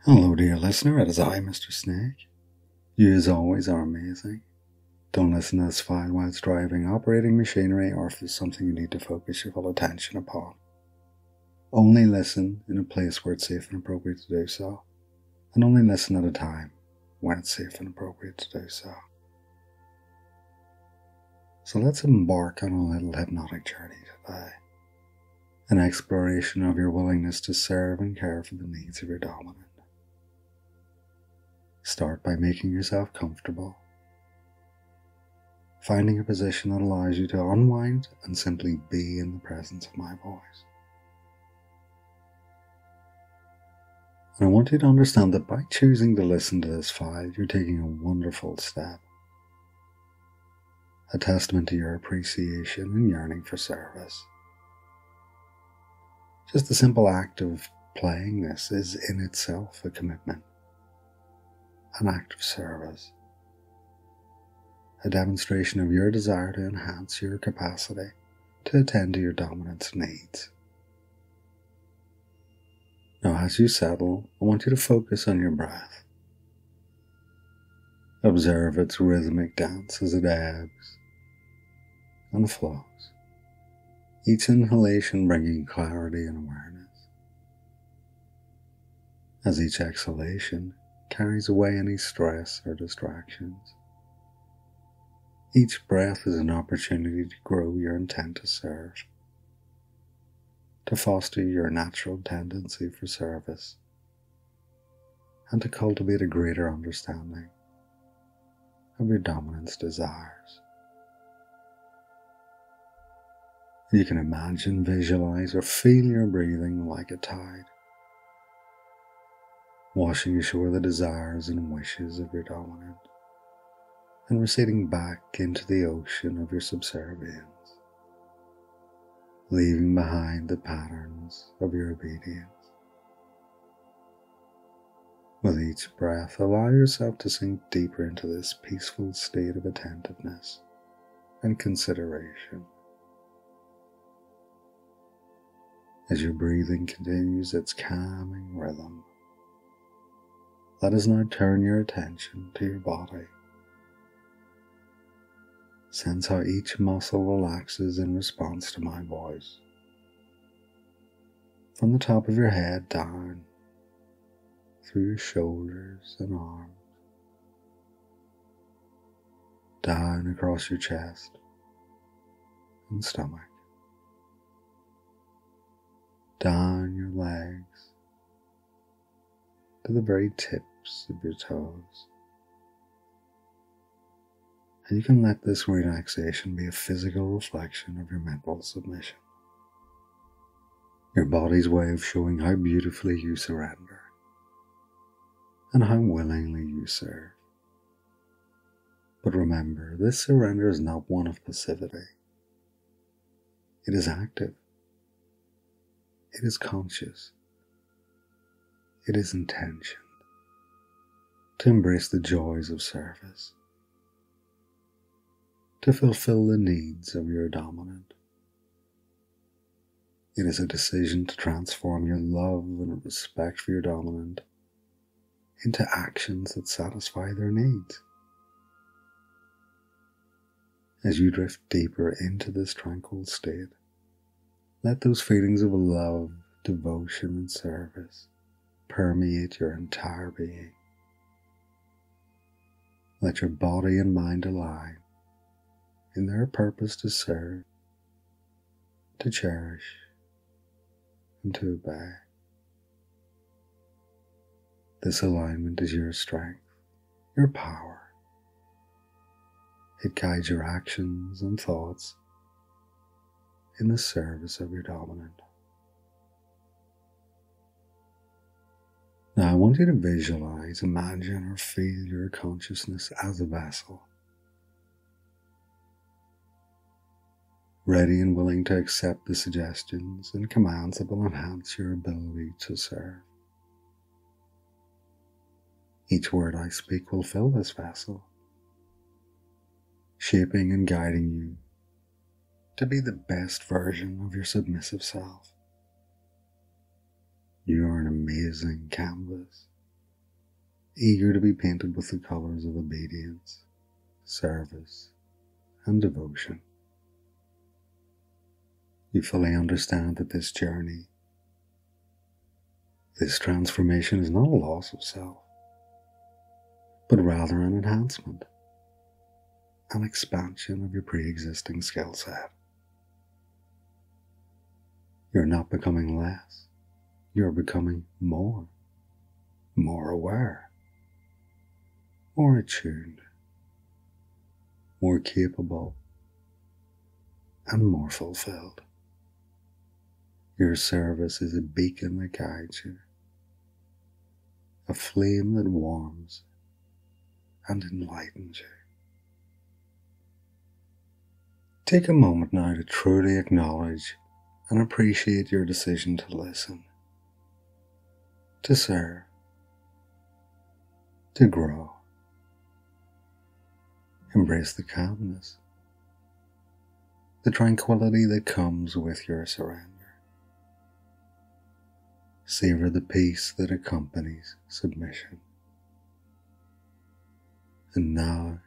Hello dear listener, it is I, MrSnake. You as always are amazing. Don't listen to this file whilst driving, operating machinery, or if there's something you need to focus your full attention upon. Only listen in a place where it's safe and appropriate to do so, and only listen at a time when it's safe and appropriate to do so. So let's embark on a little hypnotic journey today. An exploration of your willingness to serve and care for the needs of your dominant. Start by making yourself comfortable, finding a position that allows you to unwind and simply be in the presence of my voice. And I want you to understand that by choosing to listen to this file, you're taking a wonderful step, a testament to your appreciation and yearning for service. Just the simple act of playing this is in itself a commitment. An act of service, a demonstration of your desire to enhance your capacity to attend to your dominant's needs. Now, as you settle, I want you to focus on your breath. Observe its rhythmic dance as it ebbs and flows, each inhalation bringing clarity and awareness, as each exhalation carries away any stress or distractions. Each breath is an opportunity to grow your intent to serve, to foster your natural tendency for service, and to cultivate a greater understanding of your dominant's desires. You can imagine, visualize, or feel your breathing like a tide, washing ashore the desires and wishes of your dominant, and receding back into the ocean of your subservience, leaving behind the patterns of your obedience. With each breath, allow yourself to sink deeper into this peaceful state of attentiveness and consideration. As your breathing continues its calming rhythm, let us now turn your attention to your body. Sense how each muscle relaxes in response to my voice. From the top of your head down, through your shoulders and arms, down across your chest and stomach, down your legs, to the very tips of your toes. And you can let this relaxation be a physical reflection of your mental submission, your body's way of showing how beautifully you surrender and how willingly you serve. But remember, this surrender is not one of passivity. It is active. It is conscious. It is intention to embrace the joys of service, to fulfill the needs of your dominant. It is a decision to transform your love and respect for your dominant into actions that satisfy their needs. As you drift deeper into this tranquil state, let those feelings of love, devotion, and service permeate your entire being. Let your body and mind align in their purpose to serve, to cherish, and to obey. This alignment is your strength, your power. It guides your actions and thoughts in the service of your dominant. Now I want you to visualize, imagine, or feel your consciousness as a vessel, ready and willing to accept the suggestions and commands that will enhance your ability to serve. Each word I speak will fill this vessel, shaping and guiding you to be the best version of your submissive self. You are an amazing canvas eager to be painted with the colours of obedience, service, and devotion. You fully understand that this journey, this transformation is not a loss of self, but rather an enhancement, an expansion of your pre-existing skill set. You're not becoming less, you're becoming more aware, more attuned, more capable, and more fulfilled. Your service is a beacon that guides you, a flame that warms and enlightens you. Take a moment now to truly acknowledge and appreciate your decision to listen, to serve, to grow. Embrace the calmness, the tranquility that comes with your surrender. Savor the peace that accompanies submission. And now,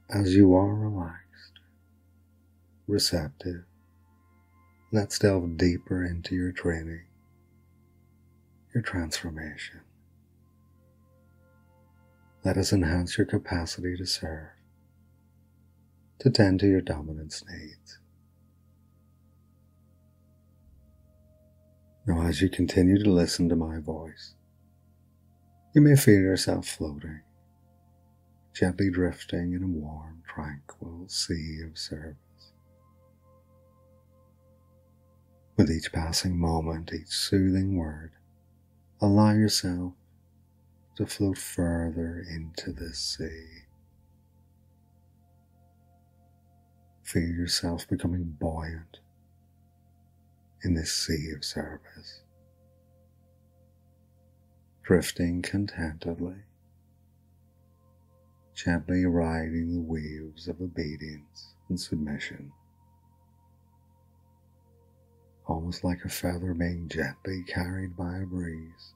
as you are relaxed, receptive, let's delve deeper into your training, your transformation. Let us enhance your capacity to serve, to tend to your dominance needs. Now, as you continue to listen to my voice, you may feel yourself floating, gently drifting in a warm, tranquil sea of service. With each passing moment, each soothing word, allow yourself to float further into this sea. Feel yourself becoming buoyant in this sea of service, drifting contentedly, gently riding the waves of obedience and submission, almost like a feather being gently carried by a breeze.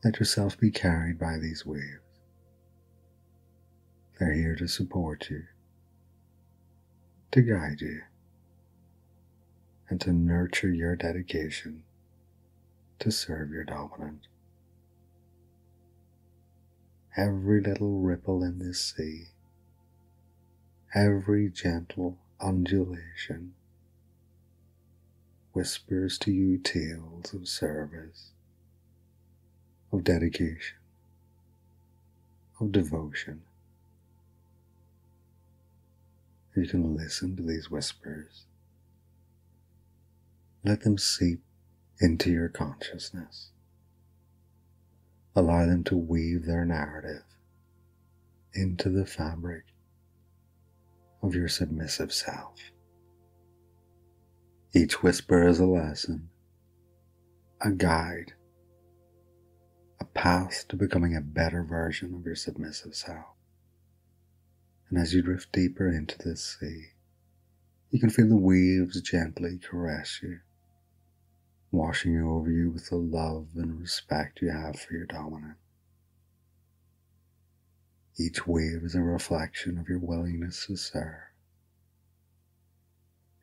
Let yourself be carried by these waves. They're here to support you, to guide you, and to nurture your dedication to serve your dominant. Every little ripple in this sea, every gentle undulation whispers to you tales of service, of dedication, of devotion. You can listen to these whispers. Let them seep into your consciousness. Allow them to weave their narrative into the fabric of your submissive self. Each whisper is a lesson, a guide, a path to becoming a better version of your submissive self. And as you drift deeper into this sea, you can feel the waves gently caress you, washing over you with the love and respect you have for your dominant. Each wave is a reflection of your willingness to serve,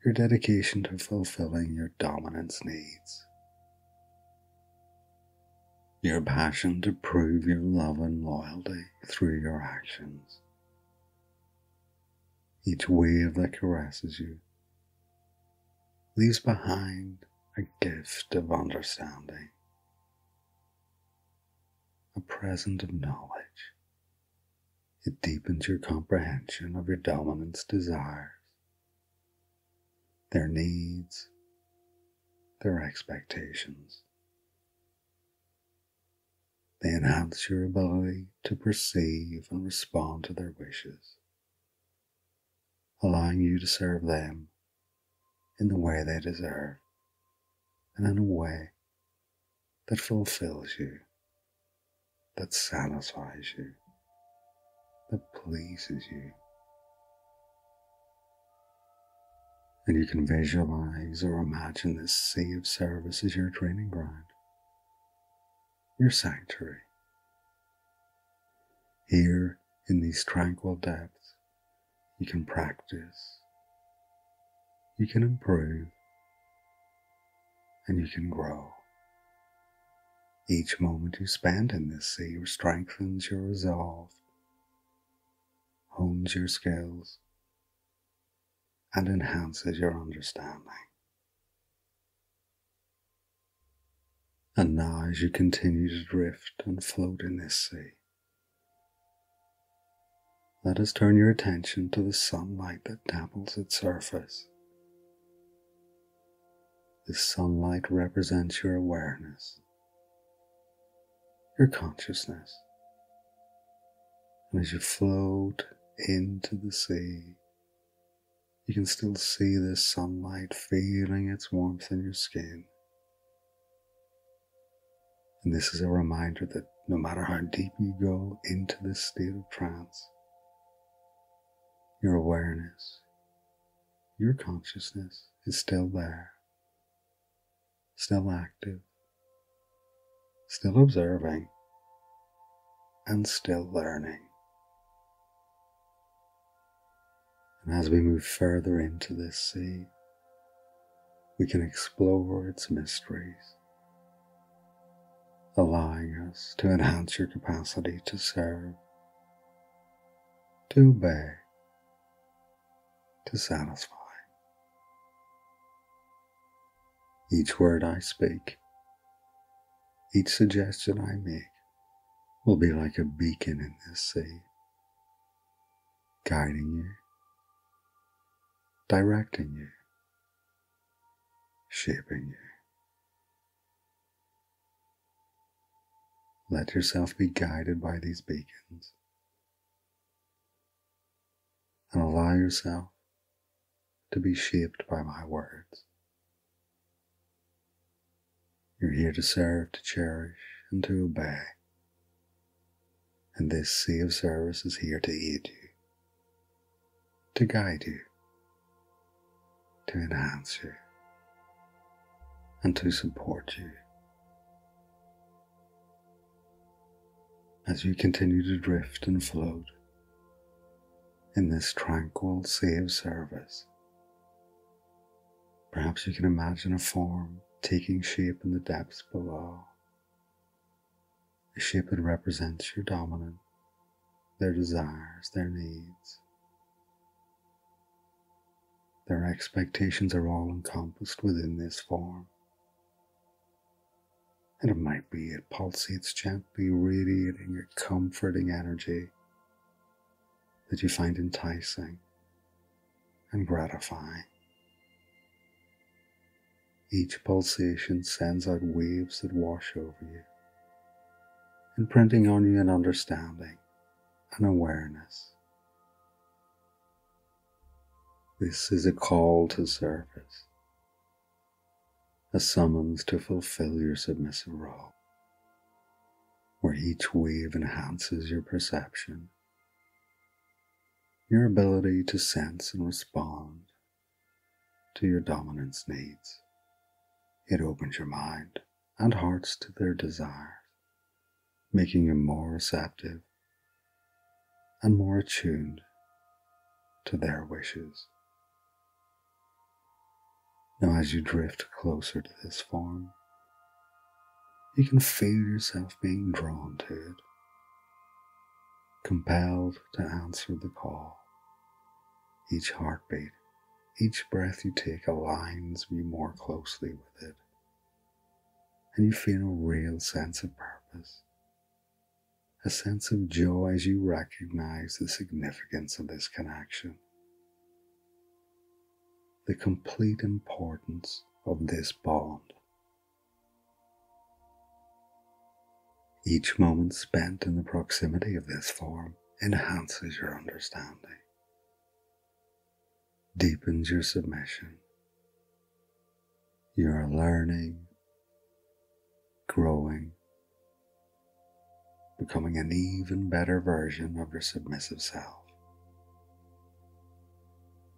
your dedication to fulfilling your dominant's needs, your passion to prove your love and loyalty through your actions. Each wave that caresses you leaves behind a gift of understanding, a present of knowledge. It deepens your comprehension of your dominant's desires, their needs, their expectations. They enhance your ability to perceive and respond to their wishes, allowing you to serve them in the way they deserve and in a way that fulfills you, that satisfies you, that pleases you. And you can visualize or imagine this sea of service as your training ground, your sanctuary, Here in these tranquil depths, you can practice, you can improve, and you can grow. Each moment you spend in this sea strengthens your resolve, hones your skills, and enhances your understanding. And now, as you continue to drift and float in this sea, let us turn your attention to the sunlight that dapples its surface. This sunlight represents your awareness, your consciousness. And as you float into the sea, you can still see this sunlight, feeling its warmth in your skin. And this is a reminder that no matter how deep you go into this state of trance, your awareness, your consciousness is still there, still active, still observing, and still learning. And as we move further into this sea, we can explore its mysteries, allowing us to enhance your capacity to serve, to obey, to satisfy. Each word I speak, each suggestion I make will be like a beacon in this sea, guiding you, directing you, shaping you. Let yourself be guided by these beacons and allow yourself to be shaped by my words. You're here to serve, to cherish, and to obey. And this sea of service is here to aid you, to guide you, to enhance you, and to support you. As you continue to drift and float in this tranquil sea of service, perhaps you can imagine a form taking shape in the depths below, a shape that represents your dominant, their desires, their needs. Their expectations are all encompassed within this form. And it might be it pulsates gently, radiating a comforting energy that you find enticing and gratifying. Each pulsation sends out waves that wash over you, imprinting on you an understanding, an awareness. This is a call to service, a summons to fulfill your submissive role, where each wave enhances your perception, your ability to sense and respond to your dominant's needs. It opens your mind and hearts to their desires, making you more receptive and more attuned to their wishes. Now, as you drift closer to this form, you can feel yourself being drawn to it, compelled to answer the call. Each heartbeat, each breath you take aligns you more closely with it, and you feel a real sense of purpose, a sense of joy as you recognize the significance of this connection, the complete importance of this bond. Each moment spent in the proximity of this form enhances your understanding, deepens your submission. You are learning, growing, becoming an even better version of your submissive self.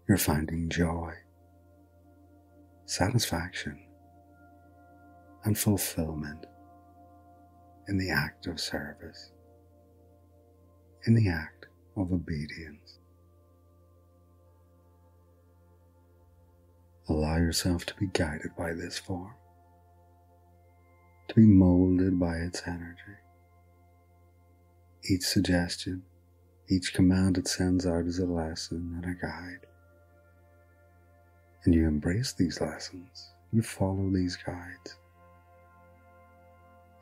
You're finding joy, satisfaction, and fulfillment in the act of service, in the act of obedience. Allow yourself to be guided by this form, to be molded by its energy. Each suggestion, each command it sends out is a lesson and a guide. And you embrace these lessons, you follow these guides.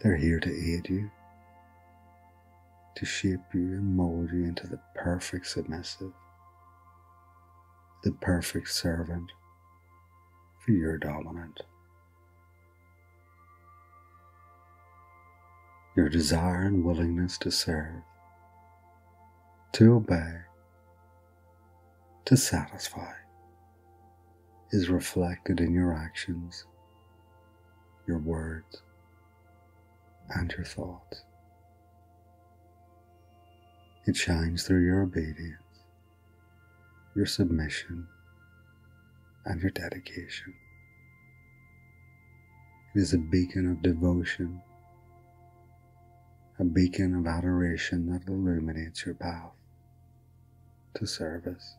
They're here to aid you, to shape you and mold you into the perfect submissive, the perfect servant for your dominant. Your desire and willingness to serve, to obey, to satisfy is reflected in your actions, your words, and your thoughts. It shines through your obedience, your submission, and your dedication. It is a beacon of devotion, a beacon of adoration that illuminates your path to service.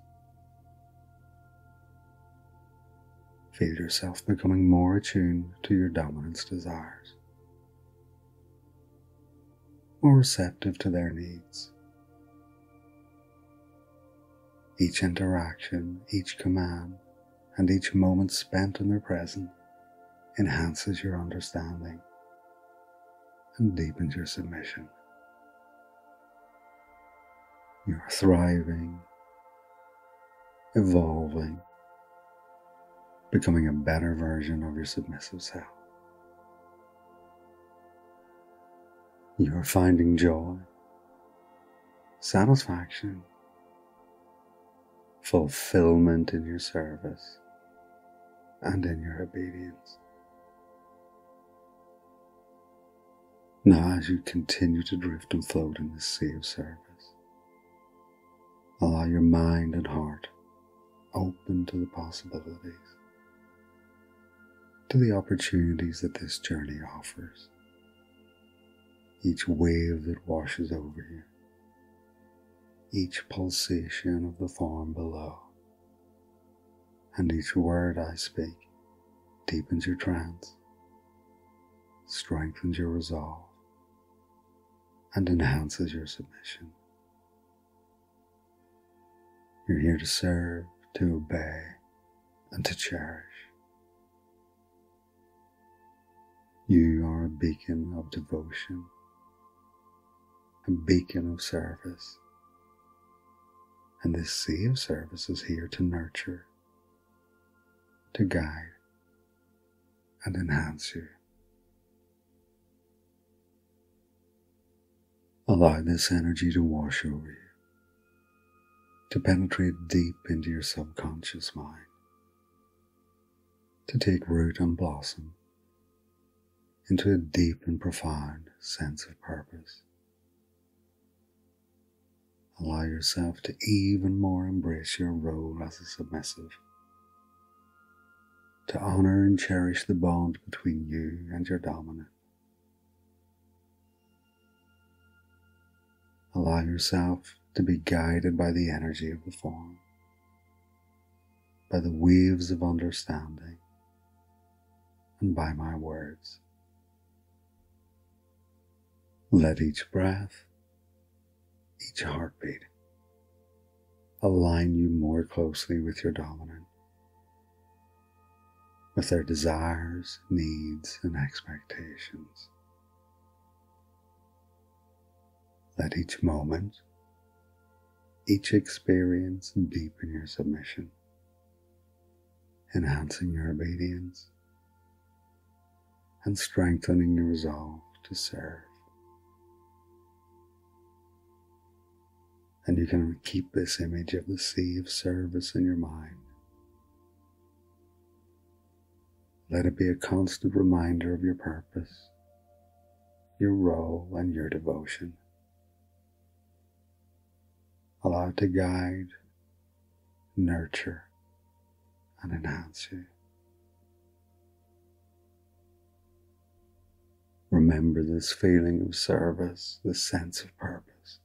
Feel yourself becoming more attuned to your dominant's desires, more receptive to their needs. Each interaction, each command, and each moment spent in their presence enhances your understanding and deepens your submission. You are thriving, evolving, becoming a better version of your submissive self. You are finding joy, satisfaction, fulfillment in your service and in your obedience. Now, as you continue to drift and float in this sea of service, allow your mind and heart open to the possibilities, to the opportunities that this journey offers. Each wave that washes over you, each pulsation of the form below, and each word I speak deepens your trance, strengthens your resolve, and enhances your submission. You're here to serve, to obey, and to cherish. You are a beacon of devotion, a beacon of service, and this sea of service is here to nurture, to guide, and enhance you. Allow this energy to wash over you, to penetrate deep into your subconscious mind, to take root and blossom into a deep and profound sense of purpose. Allow yourself to even more embrace your role as a submissive, to honor and cherish the bond between you and your dominant. Allow yourself to be guided by the energy of the form, by the waves of understanding, and by my words. Let each breath, each heartbeat, align you more closely with your dominant, with their desires, needs, and expectations. Let each moment, each experience deepen your submission, enhancing your obedience and strengthening your resolve to serve. And you can keep this image of the sea of service in your mind. Let it be a constant reminder of your purpose, your role, and your devotion. Allow it to guide, nurture, and enhance you. Remember this feeling of service, this sense of purpose.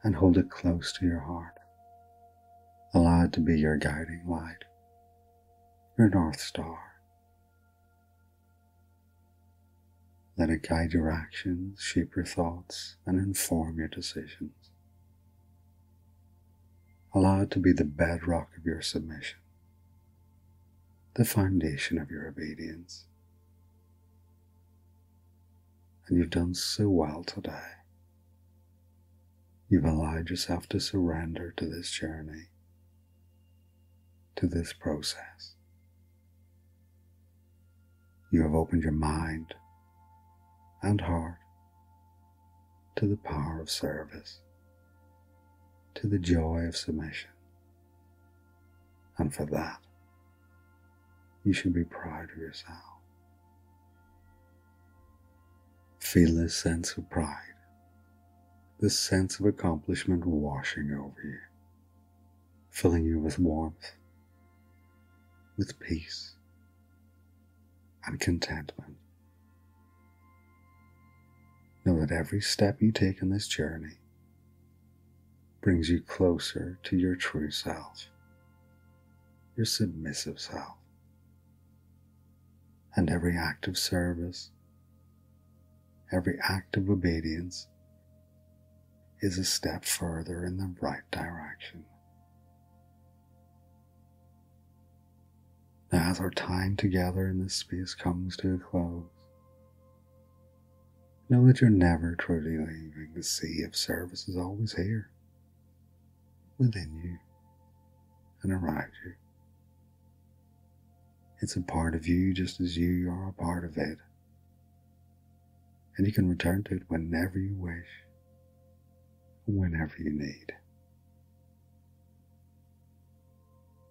and hold it close to your heart. Allow it to be your guiding light, your North Star. Let it guide your actions, shape your thoughts, and inform your decisions. Allow it to be the bedrock of your submission, the foundation of your obedience. And you've done so well today. You've allowed yourself to surrender to this journey, to this process. You have opened your mind and heart to the power of service, to the joy of submission. And for that, you should be proud of yourself. Feel this sense of pride, this sense of accomplishment washing over you, filling you with warmth, with peace and contentment. Know that every step you take in this journey brings you closer to your true self, your submissive self. And every act of service, every act of obedience is a step further in the right direction. Now, as our time together in this space comes to a close, know that you're never truly leaving. The sea of service is always here, within you and around you. It's a part of you just as you are a part of it. And you can return to it whenever you wish, whenever you need.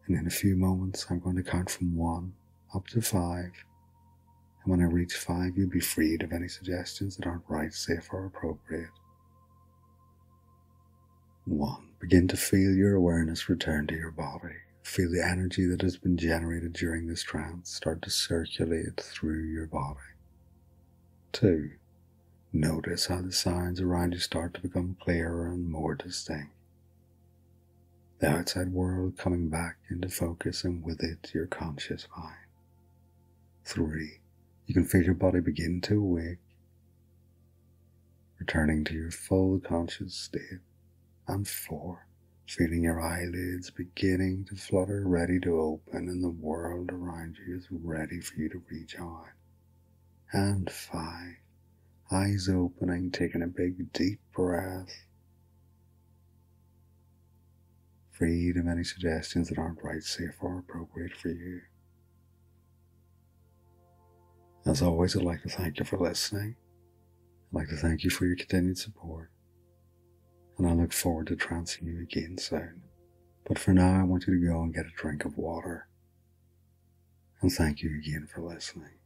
And in a few moments, I'm going to count from 1 up to 5. And when I reach 5, you'll be freed of any suggestions that aren't right, safe, or appropriate. 1. Begin to feel your awareness return to your body. Feel the energy that has been generated during this trance start to circulate through your body. 2. Notice how the sounds around you start to become clearer and more distinct. The outside world coming back into focus, and with it your conscious mind. 3. You can feel your body begin to awake, returning to your full conscious state. And 4. Feeling your eyelids beginning to flutter, ready to open, and the world around you is ready for you to rejoin. And 5. Eyes opening, taking a big deep breath, freed of any suggestions that aren't right, safe, or appropriate for you. As always, I'd like to thank you for listening. I'd like to thank you for your continued support. And I look forward to trancing you again soon. But for now, I want you to go and get a drink of water. And thank you again for listening.